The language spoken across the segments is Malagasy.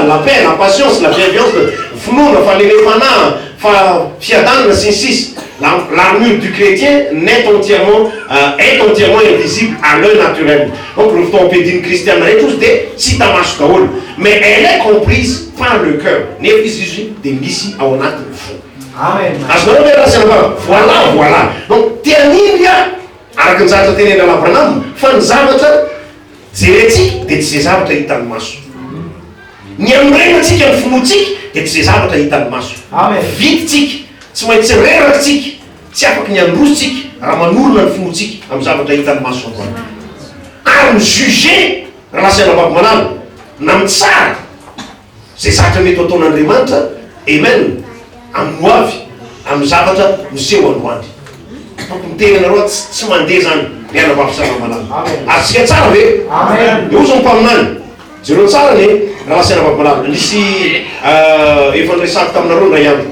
la paix, la patience, la bienveillance, finoana, fahalenefana, fiadanana sy ny sisa. L'armure du chrétien est entièrement invisible à l'œil naturel. Donc le fotoam-piadian'ny kristiana rehetra ozy dia tsy hita maso daholo. Mais elle est comprise par le cœur. Nefa izy izy dia misy ao anatin'ny fo. Azonareo ve raha sanava? Voilà. Donc tian'India araka ny zavatra tenen'ny Abraham fa ny zavatra jerentsika dia tsy zay zavatra hitan'ny maso. Ny amrenatsika ny finotsika dia tsy zay zavatra hitan'ny maso. Vititsika tsy maintsy reratsika tsy afaka ny andrositsika raha manorona ny finotsika amin'ny zavatra hitan'ny maso am'rano. Ary ny juger raha lasa anabako manalo na mitsara zay zavatra mety ataon'Andriamanitra, amen, amin'ny hoavy amin'ny zavatra miseho androandry. Donc mitenanareo tsy mandeha zany ny anabako tsara manalo. Azontsika tsara ve? Io zao mpaminany jereo tsara ny raha lasa anabako manalo. Nisy efa niresako taminareo ndray andro.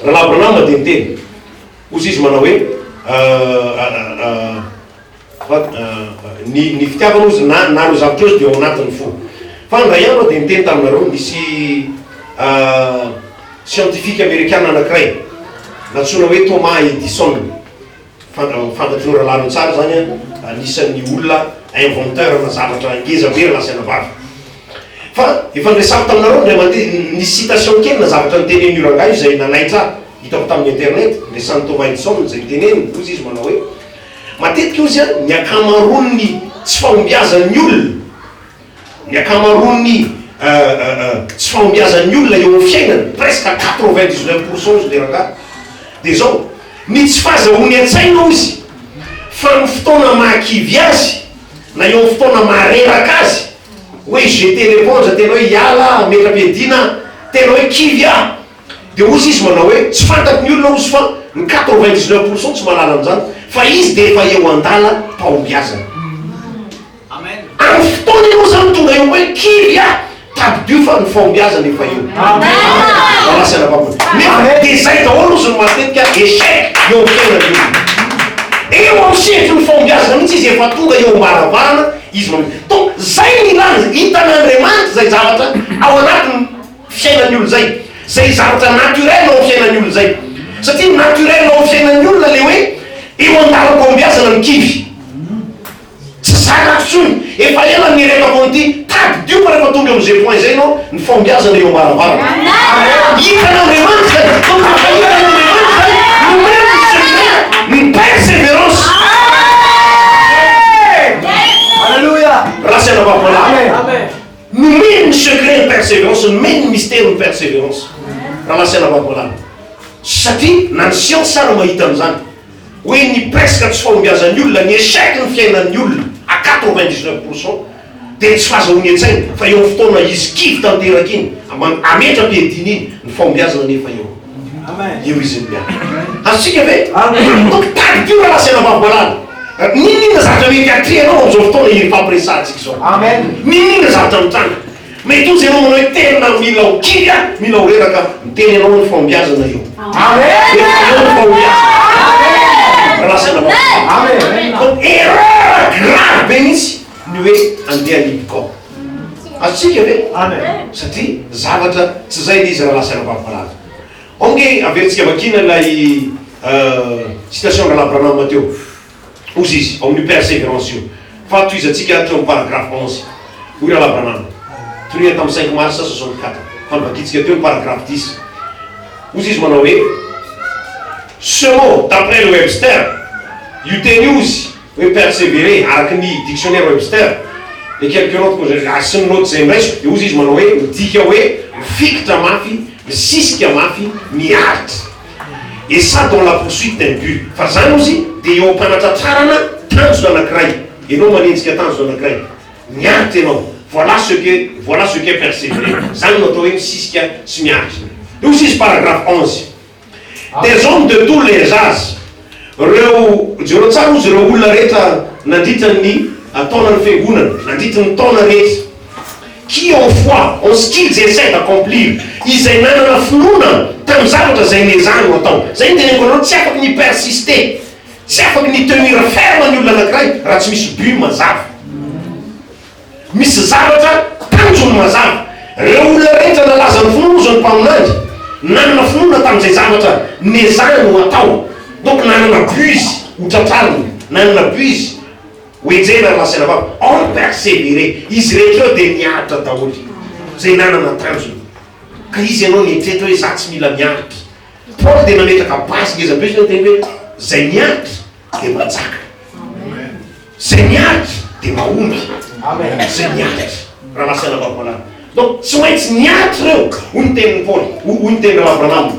Raha Abraham dia niteny ozy izy manao hoe ny fitiavana ozy naro zavatra ozy dia ao anatin'ny fo. Fa ndray andro dia niteny taminareo nisy scientifique américaine anankiray natsona hoe Thomas Edison, fantatro rahalaron'ny tsara zany anisan'ny olona inventeur na zavatra ngeza be raha lasa vavy. Fa efa niresako taminareo ndray mandeha ny citation kely na zavatra nitenen'ny oranga io zay nanaitra hitako tamin'ny internet resan'ny Thomas Edison zay teneny ozy izy manao hoe matetika ozy ny akamaroany tsy fahombiazan'ny olona, ny akamaroany tsy fahombiazan'ny olona eo amin'ny fiainany presque 99% ozy le ranga dia zao ny tsy fahazahony an-tsaina ozy fa ny fotoana mahakivy azy na eo amin'ny fotoana mahareraka azy hoe jeter l'éponge tena hoe hiala ametra-piadiana tena hoe kivy ah dia ozy izy manao hoe tsy fantaky ny olona ozy fa ny 99% tsy mahalala amin'izany fa izy dia efa eo an-dala mpahombiazana. Amin'ny fotoana eo zany tonga eo hoe kivy ah tabidio fa ny fahombiazana efa eo. Nefa dia zay daholo ozy no matetika échec eo amin'ny fiainany olona. Eo amin'ny sefy ny fahombiazana mihitsy izy efa tonga eo ambaravarana izy manao. Donc zay ny ilana hitan'Andriamanitra zay zavatra ao anatin'ny fiainan'ny olona zay. Zay zavatra naturel ao fiainan'ny olona zay. Satria naturel ao fiainan'ny olona le hoe eo an-dala fahombiazana ny kivy. Tsy zakatsony efa ela nirepako an'ity tabidio fa rehefa tonga amin'izay point zay anao ny fahombiazana eo ambaravarana. Hitan'Andriamanitra zay. Donc rehefa hitan'Andriamanitra zay no même ny persévérance. Raha amen. Nous mettons le secret de persévérance, nous mettons le mystère de persévérance. Raha lasa vakolana. Satria na ny science sara mahita amin'izany hoe ny presque tsy fahombiazan'ny olona ny échec ny fiainan'ny olona à 99% dia tsy fahazahoany an-tsaina fa eo amin'ny fotoana izy kivy tanteraky iny ametra-piadiana iny ny fahombiazana nefa eo. Eo izy miana. Azontsika ve? Donc tadio raha lasa vakolana. Ninona zavatra mety atrianao amin'izao fotoana ifampiresantsika zao. Ninona zavatra mitranga. Mety ozy ianao manao hoe tena mila ho kivy mila ho reraka miteny anao ny fahombiazana eo. Eo ny fahombiazana. Donc erreur grave be mihitsy ny hoe andeha nibikao. Azontsika ve? Satria zavatra tsy zay le izy raha lasa vakolana. Onge averintsika vakina ilay citation Abraham teo. Ozy izy ao amin'ny persévérance io. Fa toizatsika hateo amin'ny paragraphe 11. Hoy raha Abraham. Tourné tamin'ny 5 mars 64. Fa nivakitsika teo paragraphe 10. Ozy izy manao hoe ce mot d'après le Webster io teny ozy hoe persévérer araky ny dictionnaire Webster et quelques autres sy ny loatra zay miraisiko dia ozy izy manao hoe midika hoe mifikitra mafy misisika mafy miaritra et ça dans la poursuite d'un but. Fa zany ozy dia eo am-panatratrarana tanjona anankiray ianao manenjika tanjona anankiray miaritra ianao. Voilà ce qu'est persévérer. Zany no atao hoe misisika sy miaritra. Ozy izy paragraphe 11. Des hommes de tous les âges reo tsara ozy reo olona rehetra nandritran'ny taonany fiangonana nandritran'ny taona rehetra qui ont foi en ce qu'ils essaient d'accomplir izay nanana finoana tamin'ny zavatra zay nezany atao. Zay ny teneniko anao tsy afaky ny persister tsy afaky ny tenir ferme ny olona anankiray raha tsy misy but mazava. Misy zavatra tanjony mazava. Reo olona nanana finoana tamin'izay zavatra nezahana no atao. Donc nanana buse ho tratrariny, nanana buse hoenjena lasana vava en persévérer. Izy rehetra dia miaritra daholo zay nanana tanjony. Ka izy ianao nietrehitra hoe za tsy mila miaritra. Paul dia nametraka basy ngeza be zany teny hoe zay miaritra dia manjaka, zay miaritra dia mahomby, zay miaritra raha lasana vava. Donc tsy maintsy miaritra reo ho ny tenin'ny Paul, ho ny teny Abraham.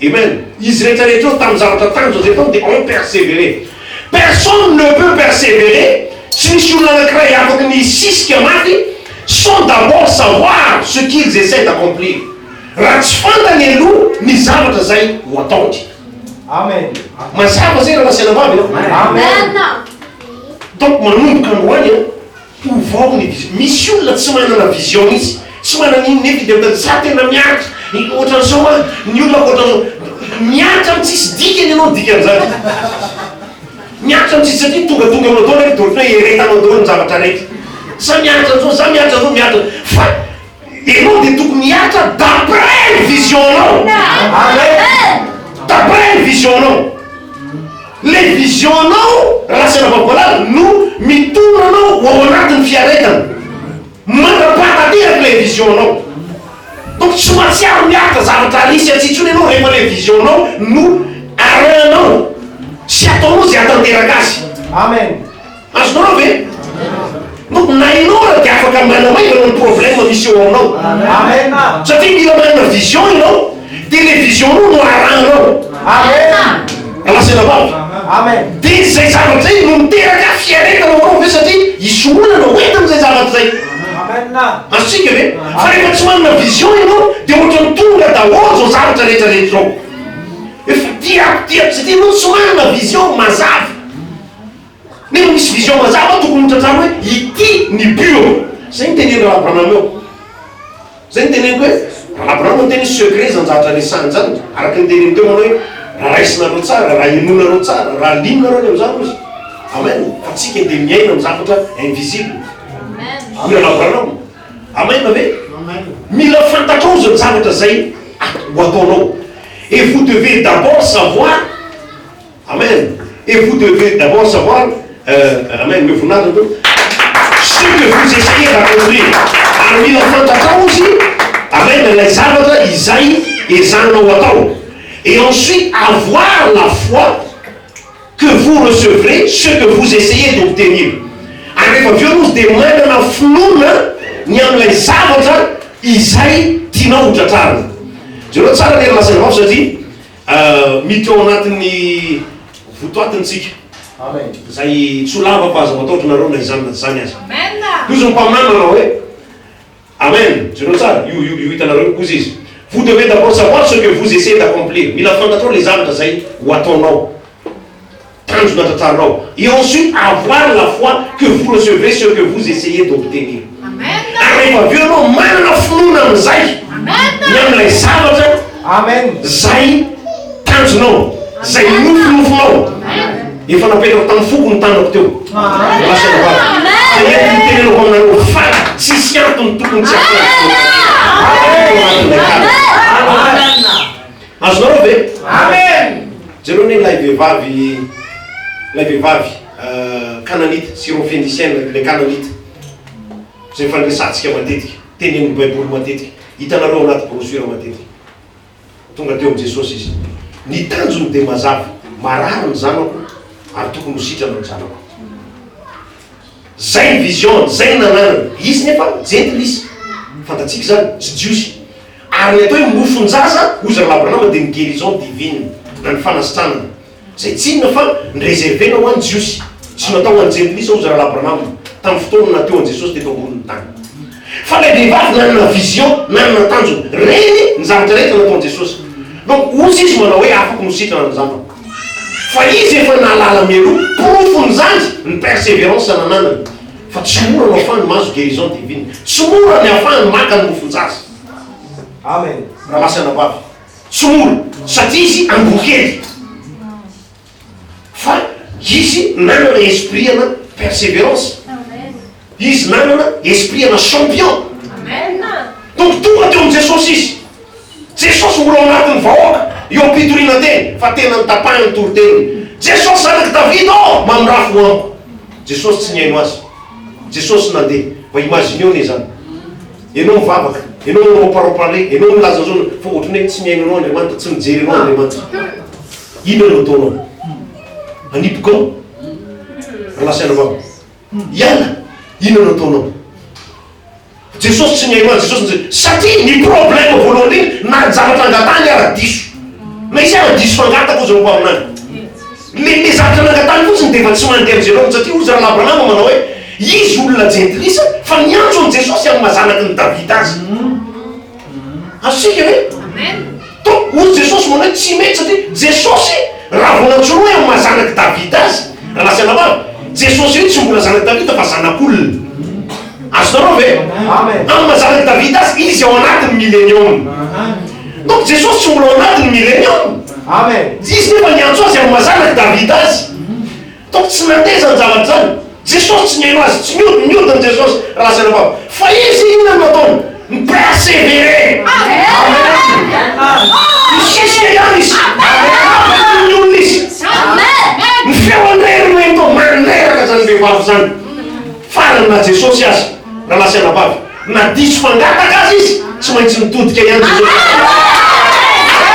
Amen. Izy rehetrarehetra eo tamin'ny zavatra tanjona zay tao dia en persévérer. Personne ne peut persévérer tsy misy olona anankiray afaka ny sisika maty sans d'abord savoir ce qu'ils essaient d'accomplir. Raha tsy fantany aloha ny zavatra zay ho ataony. Amen. Mazava zay raha lasana vavy. Amen. Donc manomboka androany hovao ny vision. Misy olona tsy manana vision izy, tsy manana iny nefa dia za tena miaritra ohatran'izao a, ny olona ohatran'izao miaritra amin'tsisy dikany ianao dikan'izany. Miaritra amin'tsisy satria tonga aminao daholo rehetra dorina hoe heretanao daholo ny zavatra rehetra. Sa miaritra an'izao, za miaritra an'izao, miaritra. Fa ianao dia tokony miaritra d'après ny vision-nao. D'après ny vision-nao. Le vision-nao rasana vakoala no mitondra anao ao anatin'ny fiaretana. Mandrapahatanteraka le vision-nao. Donc tsy mahatsiaro miaritra zavatra risy atsitsony ianao rehefa le vision-nao no aranao. Sy ataonao zay atanteraka azy. Amen. Azonao ve? Donc na ianao raha dia afaka manamaivana ny problème misy eo aminao. Amen. Satria mila manana vision ianao dia le vision-nao no aranao. Amen. Lasana vavy. Amen. Dia zay zavatra zay no miteraka fiaretana ao ve satria isorona no hoentina amin'izay zavatra zay. Azontsika ve? Fa rehefa tsy manana vision ianao dia ohatrany tonga daholo zao zavatra rehetrarehetra ao. Efa tiako satria anao tsy manana vision mazava. Nefa misy vision mazava tokony mitratrano hoe ity ny bio. Zay ny teneny raha Abraham eo. Zay ny teneny hoe raha Abraham no teny secret zany zavatra resahany zany. Araka ny teneny teo manao hoe raha raisinareo tsara, raha enonareo tsara, raha limonareo ny amin'izany izy. Amen. Fa tsika dia miaina amin'ny zavatra invisible. Mila Abraham. Amen ve? Mila fantatrao zany zavatra zay ho ataonao. Et vous devez d'abord savoir, amen, et vous devez d'abord savoir, amen, me voninahitra ce que vous essayez d'accomplir. Ary mila fantatrao izy, amen, ilay zavatra izay ezahanao atao. Et ensuite avoir la foi que vous recevrez ce que vous essayez d'obtenir. Ary rehefa avy eo izy dia manana finoana ny amin'ilay zavatra izay tianao ho tratrarina. Jereo tsara le lasana vavy satria mity ao anatin'ny votoatintsika. Zay tsy ho lava fa azo mataotro nareo na izany na zany azy. Izy ny mpaminana hoe amen. Jereo tsara io hitanareo kozy izy. Vous devez d'abord savoir ce que vous essayez d'accomplir. Mila fantatrao le zavatra zay ho ataonao. Tanjona tratrarinao. Et ensuite avoir la foi que vous recevrez ce que vous essayez d'obtenir. Ary rehefa avy eo anao manana finoana amin'izay. Ny amin'ilay zavatra. Amen. Zay tanjonao, zay nofinofinao. Efa napetrako tamin'ny foko ny tanako teo. Lasana vavy. Zay ny tenenako aminareo fa tsisy antony tokony tsy azonareo ve? Amen. Jereo ne ilay vehivavy Cananite, syrophénicienne, le Cananite. Zay fandresantsika matetika, tenen'ny baiboly matetika. Hitanareo anaty brosura matetika. Tonga teo amin'i Jesosy izy. Ny tanjony dia mazava, marary ny zanako ary tokony ho sitrana ny zanako. Zay ny vision, zay ny nananana. Izy nefa gentle izy. Fantatsika zany, tsy jiosy. Ary ny atao hoe mofonjaza, ozy Abraham dia ny guérison divine, na ny fanasitranana. Zay tsinona fa nyreservena ho an'ny jiosy. Tsy natao ho an'ny gentle izy ozy Abraham. Tamin'ny fotoana nateo an'i Jesosy dia tao ambony tany. Fa le vehivavy nanana vision, nanana tanjona. Reny ny zavatra rehetra nataon'i Jesosy. Donc ozy izy manao hoe afaka mositrana ny zanako. Fa izy efa nahalala mialoha, profony zany ny persévérance nananany. Fa tsy mora ny ahafahany mahazo guérison divine. Tsy mora ny ahafahany maka ny mofonjaza. Amen. Raha lasana vavy. Tsy mora. Satria izy ambokely. Fa izy nanana esprit ana persévérance. Izy nanana esprit ana champion. Amen. Donc tonga teo amin'i Jesosy izy. Jesosy mbola ao anatin'ny vahoaka eo ampitoriana teny fa tena nitapahany toroteny. Jesosy zanaky Davida mamorafo amiko. Jesosy tsy niaino azy. Jesosy nandeha mba imagineo ne zany. Ianao mivavaka, ianao mamparopare, ianao milaza zao fa ohatrany hoe tsy miaino anao Andriamanitra, tsy mijery anao Andriamanitra. Ino no ataonao? Anipoko relasaina vava. Iala, ino no ataonao? Jesosy tsy niaino azy. Jesosy nizay satria ny problème voalohany na zavatra angatany ara-diso. Na isy ara-diso fangatako ozy mpo aminany. Le zavatra nangatany fotsiny dia efa tsy mandeha amin'izay satria ozy raha Abrahama manao hoe izy olona jentilisa fa niantso ny Jesosy amin'ny mazanaky ny Davida azy. Azosika ve? Donc ozy Jesosy manao tsy mety satria Jesosy raha vao nantsoroa amin'ny mazanaky Davida azy. Raha lasana vava. Jesosy io tsy mbola zanaky Davida fa zanak'olona. Azonareo ve? Amin'ny mazanaky Davida azy izy ao anatin'ny millénium. Donc Jesosy tsy mbola ao anatin'ny millénium. Izy nefa niantso azy amin'ny mazanaky Davida azy. Donc tsy nandeha zany zavatra zany. Jesosy tsy niaino azy, tsy miodiny Jesosy raha lasana vava. Fa izy inona no ataony? Persévérer. Misisika ihany izy. Ny olona izy. Ny feoan'reriny eto maneraka zany vehivavy zany. Farany na Jesosy azy raha lasana vava. Na diso fangataka azy izy tsy maintsy mitodika ihany Jesosy.